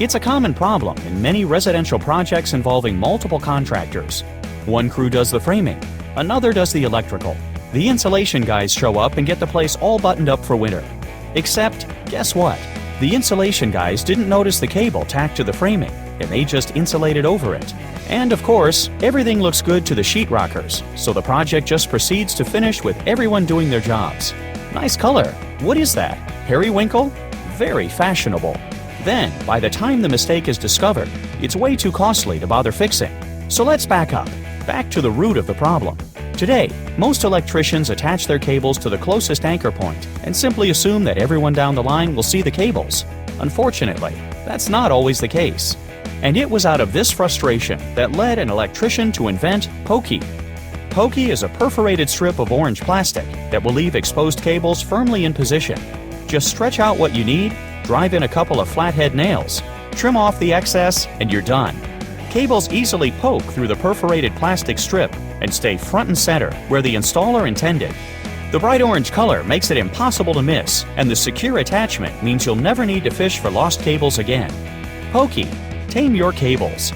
It's a common problem in many residential projects involving multiple contractors. One crew does the framing, another does the electrical. The insulation guys show up and get the place all buttoned up for winter. Except, guess what? The insulation guys didn't notice the cable tacked to the framing, and they just insulated over it. And of course, everything looks good to the sheetrockers, so the project just proceeds to finish with everyone doing their jobs. Nice color. What is that? Periwinkle? Very fashionable. Then, by the time the mistake is discovered, it's way too costly to bother fixing. So let's back up, back to the root of the problem. Today, most electricians attach their cables to the closest anchor point and simply assume that everyone down the line will see the cables. Unfortunately, that's not always the case. And it was out of this frustration that led an electrician to invent pokey. Pokey is a perforated strip of orange plastic that will leave exposed cables firmly in position. Just stretch out what you need, drive in a couple of flathead nails, trim off the excess, and you're done. Cables easily poke through the perforated plastic strip and stay front and center where the installer intended. The bright orange color makes it impossible to miss, and the secure attachment means you'll never need to fish for lost cables again. Pokey. Tame your cables.